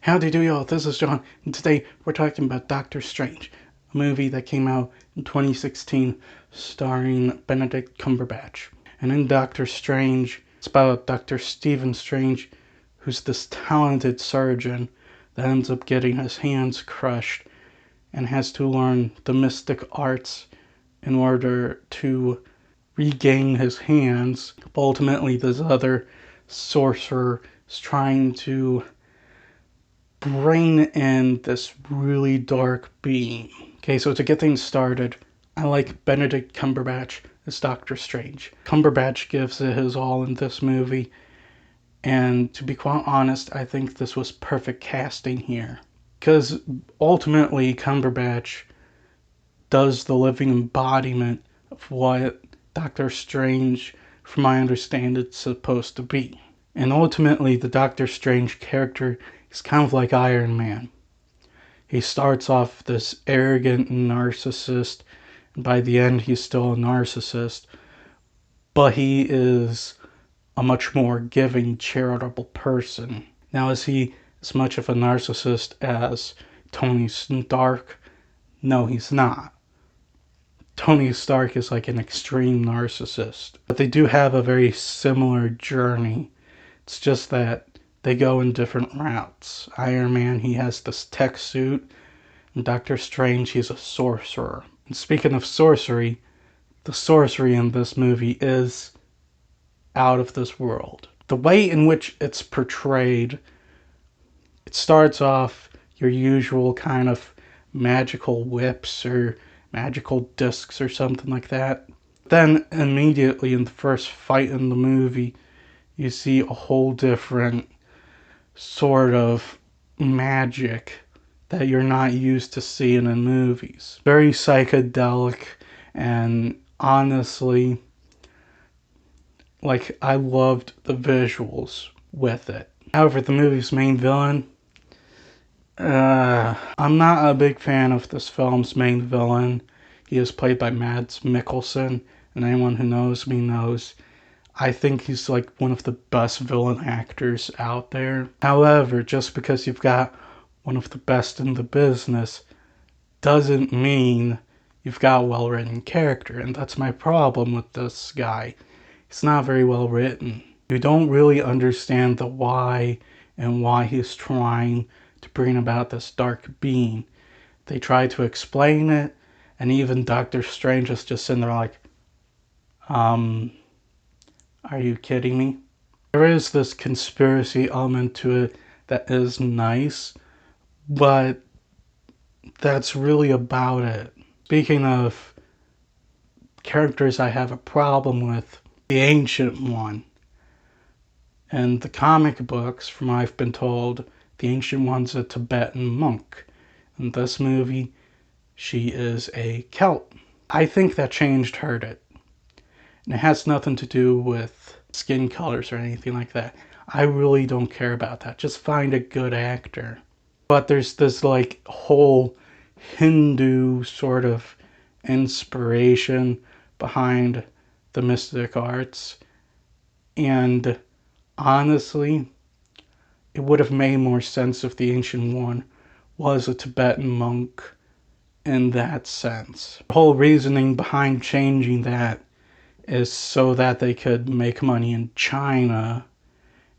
Howdy do y'all, this is John, and today we're talking about Doctor Strange, a movie that came out in 2016 starring Benedict Cumberbatch. And in Doctor Strange, it's about Dr. Stephen Strange, who's this talented surgeon that ends up getting his hands crushed and has to learn the mystic arts in order to regain his hands. But ultimately, this other sorcerer is trying to bring in this really dark being. Okay, so to get things started, I like Benedict Cumberbatch as Doctor Strange. Cumberbatch gives it his all in this movie, and to be quite honest, I think this was perfect casting here. Because ultimately, Cumberbatch does the living embodiment of what Doctor Strange, from my understanding, is supposed to be. And ultimately, the Doctor Strange character is kind of like Iron Man. He starts off this arrogant narcissist, and by the end, he's still a narcissist, but he is a much more giving, charitable person. Now, is he as much of a narcissist as Tony Stark? No, he's not. Tony Stark is like an extreme narcissist, but they do have a very similar journey. It's just that they go in different routes. Iron Man, he has this tech suit, and Doctor Strange, he's a sorcerer. And speaking of sorcery, the sorcery in this movie is out of this world. The way in which it's portrayed, it starts off your usual kind of magical whips or magical discs or something like that. Then immediately in the first fight in the movie, you see a whole different sort of magic that you're not used to seeing in movies. Very psychedelic, and honestly, like, I loved the visuals with it. However, the movie's main villain, I'm not a big fan of this film's main villain. He is played by Mads Mikkelsen, and anyone who knows me knows I think he's like one of the best villain actors out there. However, just because you've got one of the best in the business doesn't mean you've got a well-written character, and that's my problem with this guy. He's not very well written. You don't really understand the why and why he's trying to bring about this dark being. They try to explain it, and even Doctor Strange is just sitting there like, are you kidding me? There is this conspiracy element to it that is nice, but that's really about it. Speaking of characters I have a problem with, the Ancient One. In the comic books, from what I've been told, the Ancient One's a Tibetan monk. In this movie, she is a Celt. I think that change hurt it. And it has nothing to do with skin colors or anything like that. I really don't care about that. Just find a good actor. But there's this like whole Hindu sort of inspiration behind the mystic arts. And honestly, it would have made more sense if the Ancient One was a Tibetan monk in that sense. The whole reasoning behind changing that is so that they could make money in China,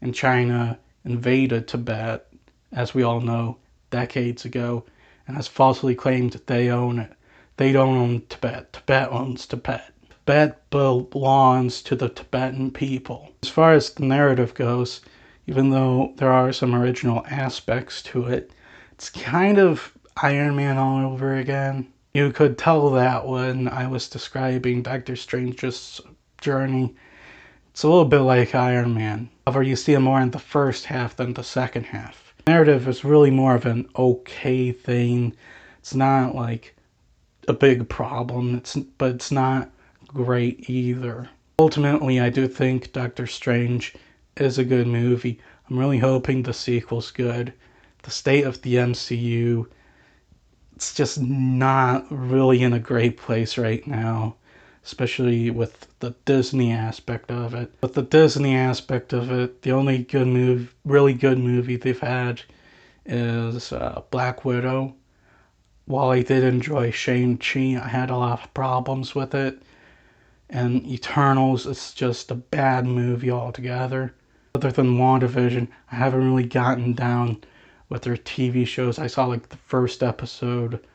and China invaded Tibet, as we all know, decades ago, and has falsely claimed that they own it. They don't own Tibet. Tibet owns Tibet. Tibet belongs to the Tibetan people. As far as the narrative goes, even though there are some original aspects to it, it's kind of Iron Man all over again. You could tell that when I was describing Doctor Strange's journey. It's a little bit like Iron Man. However, you see it more in the first half than the second half. The narrative is really more of an okay thing. It's not like a big problem, but it's not great either. Ultimately, I do think Doctor Strange is a good movie. I'm really hoping the sequel's good. The state of the MCU, it's just not really in a great place right now, especially with the Disney aspect of it. With the Disney aspect of it, the only good movie, really good movie they've had is Black Widow. While I did enjoy Shang-Chi, I had a lot of problems with it. And Eternals is just a bad movie altogether. Other than WandaVision, I haven't really gotten down with their TV shows. I saw like the first episode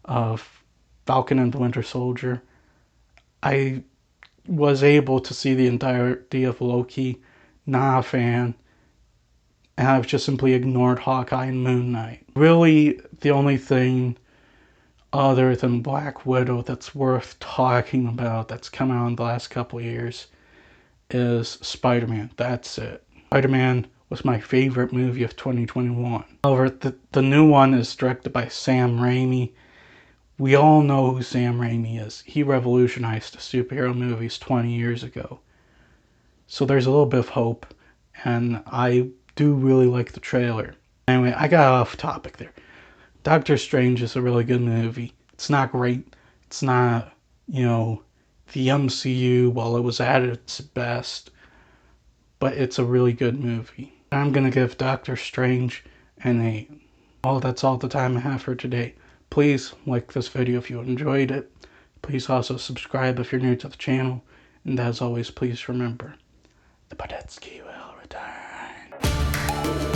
of Falcon and the Winter Soldier. I was able to see the entirety of Loki. Not a fan. And I've just simply ignored Hawkeye and Moon Knight. Really, the only thing other than Black Widow that's worth talking about that's come out in the last couple of years is Spider-Man. That's it. Spider-Man was my favorite movie of 2021. However, the new one is directed by Sam Raimi. We all know who Sam Raimi is. He revolutionized the superhero movies 20 years ago. So there's a little bit of hope, and I do really like the trailer. Anyway, I got off topic there. Doctor Strange is a really good movie. It's not great. It's not, the MCU while it was at its best, but it's a really good movie. I'm gonna give Doctor Strange an 8. Well, that's all the time I have for today. Please like this video if you enjoyed it. Please also subscribe if you're new to the channel. And as always, please remember, the Podetsky will return.